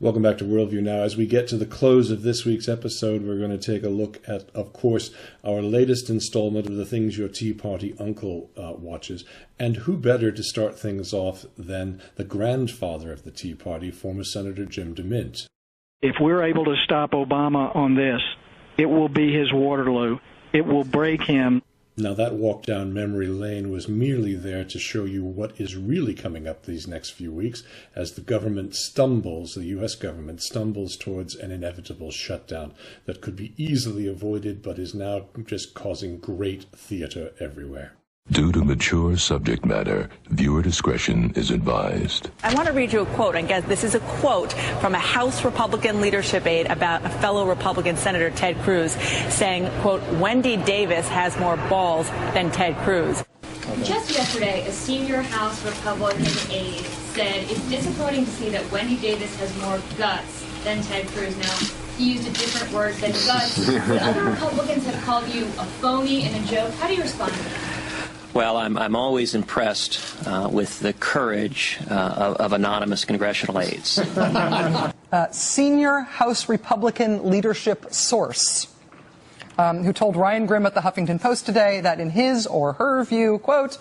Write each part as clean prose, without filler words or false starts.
Welcome back to Worldview Now. As we get to the close of this week's episode, we're going to take a look at, of course, our latest installment of the things your Tea Party uncle watches. And who better to start things off than the grandfather of the Tea Party, former Senator Jim DeMint. If we're able to stop Obama on this, it will be his Waterloo. It will break him. Now, that walk down memory lane was merely there to show you what is really coming up these next few weeks as the government stumbles, the U.S. government stumbles towards an inevitable shutdown that could be easily avoided but is now just causing great theater everywhere. Due to mature subject matter, viewer discretion is advised. I want to read you a quote. I guess this is a quote from a House Republican leadership aide about a fellow Republican Senator, Ted Cruz, saying, quote, Wendy Davis has more balls than Ted Cruz. Just yesterday, a senior House Republican aide said it's disappointing to see that Wendy Davis has more guts than Ted Cruz. Now, he used a different word than guts. But other Republicans have called you a phony and a joke. How do you respond to that? Well, I'm always impressed with the courage of anonymous congressional aides. Senior House Republican leadership source who told Ryan Grimm at the Huffington Post today that in his or her view, quote,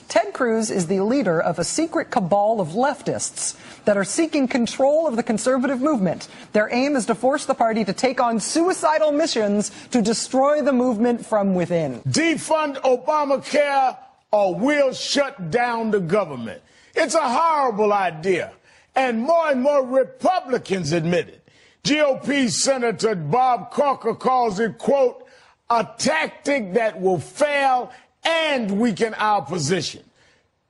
Ted Cruz is the leader of a secret cabal of leftists that are seeking control of the conservative movement. Their aim is to force the party to take on suicidal missions to destroy the movement from within. Defund Obamacare or we'll shut down the government. It's a horrible idea, and more Republicans admit it. GOP Senator Bob Corker calls it, quote, a tactic that will fail and weaken our position.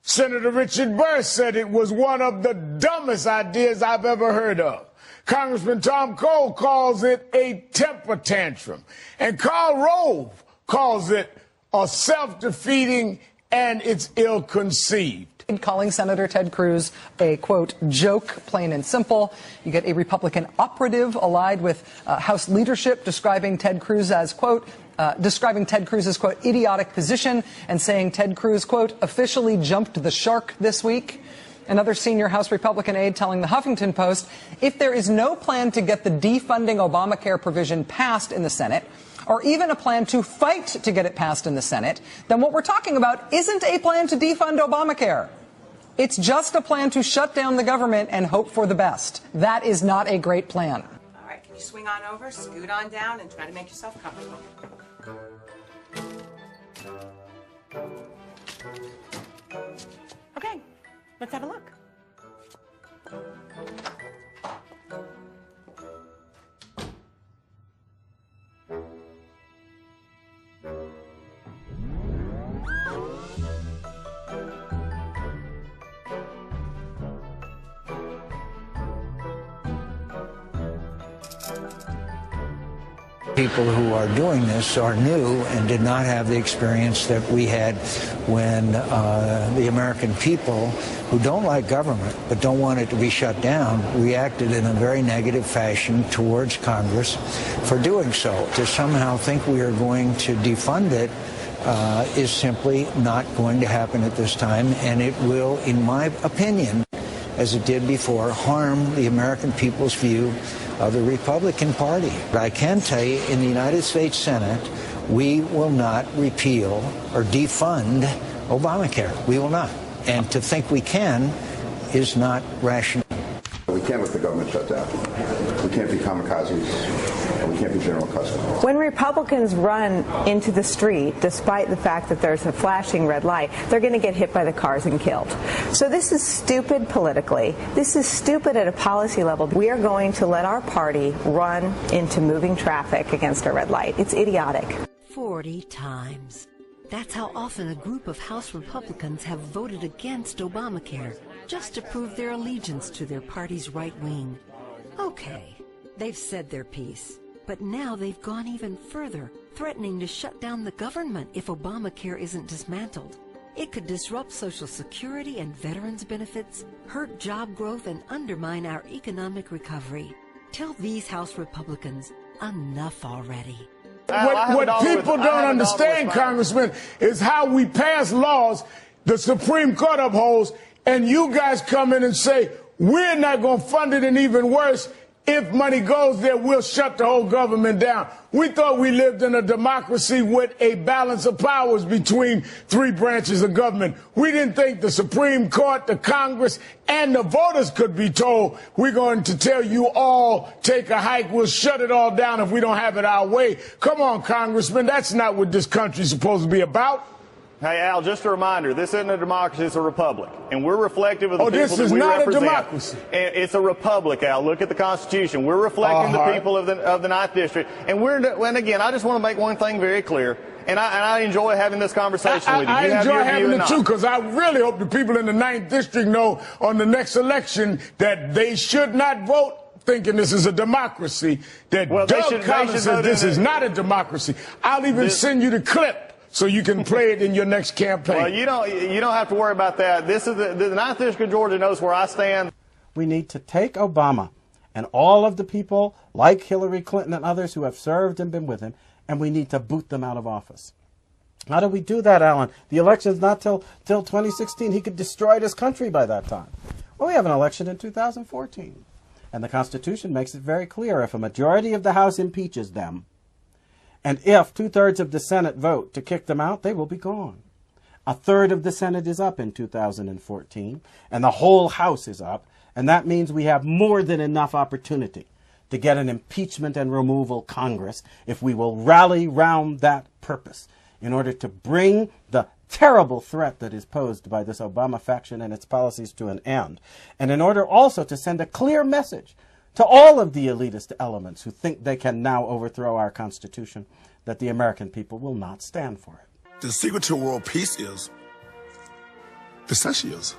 Senator Richard Burr said it was one of the dumbest ideas I've ever heard of. Congressman Tom Cole calls it a temper tantrum. And Karl Rove calls it a self-defeating and it's ill-conceived. Calling Senator Ted Cruz a, quote, joke, plain and simple. You get a Republican operative allied with House leadership describing Ted Cruz as, quote, Cruz's, quote, idiotic position and saying Ted Cruz, quote, officially jumped the shark this week. Another senior House Republican aide telling the Huffington Post, if there is no plan to get the defunding Obamacare provision passed in the Senate, or even a plan to fight to get it passed in the Senate, then what we're talking about isn't a plan to defund Obamacare. It's just a plan to shut down the government and hope for the best. That is not a great plan. All right, can you swing on over, scoot on down, and try to make yourself comfortable? Okay, let's have a look. People who are doing this are new and did not have the experience that we had when the American people who don't like government but don't want it to be shut down reacted in a very negative fashion towards Congress for doing so. To somehow think we are going to defund it is simply not going to happen at this time, and it will, in my opinion, as it did before, harm the American people's view of the Republican Party. But I can tell you, in the United States Senate, we will not repeal or defund Obamacare. We will not. And to think we can is not rational. We can't let the government shut down. We can't be kamikazes. We can't be general customers. When Republicans run into the street, despite the fact that there's a flashing red light, they're going to get hit by the cars and killed. So this is stupid politically. This is stupid at a policy level. We are going to let our party run into moving traffic against a red light. It's idiotic. 40 times. That's how often a group of House Republicans have voted against Obamacare, just to prove their allegiance to their party's right wing. Okay, they've said their piece. But now they've gone even further, threatening to shut down the government if Obamacare isn't dismantled. It could disrupt Social Security and veterans benefits, hurt job growth, and undermine our economic recovery. Tell these House Republicans, enough already. What people don't understand, Congressman, is how we pass laws the Supreme Court upholds, and you guys come in and say, We're not going to fund it, and even worse, if money goes there, we'll shut the whole government down. We thought we lived in a democracy with a balance of powers between three branches of government. We didn't think the Supreme Court, the Congress, and the voters could be told, we're going to tell you all, take a hike, we'll shut it all down if we don't have it our way. Come on, Congressman, that's not what this country's supposed to be about. Hey, Al, just a reminder, this isn't a democracy, it's a republic. And we're reflective of the people this that is we not represent. a democracy. And it's a republic, Al. Look at the Constitution. We're reflecting the people of the 9th District. And again, I just want to make one thing very clear. And I enjoy having this conversation with you. I enjoy having it too, because I really hope the people in the 9th District know on the next election that they should not vote thinking this is a democracy, that Doug Collins says this is not a democracy. I'll even send you the clip so you can play it in your next campaign. Well, you don't have to worry about that. This is the 9th District of Georgia knows where I stand. We need to take Obama and all of the people like Hillary Clinton and others who have served and been with him, and we need to boot them out of office. How do we do that, Alan? The election's not till 2016. He could destroy this country by that time. Well, we have an election in 2014. And the Constitution makes it very clear if a majority of the House impeaches them, and if 2/3 of the Senate vote to kick them out, they will be gone. 1/3 of the Senate is up in 2014, and the whole House is up, and that means we have more than enough opportunity to get an impeachment and removal Congress if we will rally round that purpose in order to bring the terrible threat that is posed by this Obama faction and its policies to an end, and in order also to send a clear message to all of the elitist elements who think they can now overthrow our Constitution, that the American people will not stand for it. The secret to world peace is pistachios.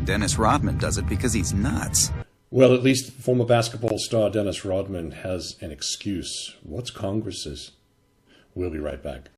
Dennis Rodman does it because he's nuts. Well, at least former basketball star Dennis Rodman has an excuse. What's Congress's? We'll be right back.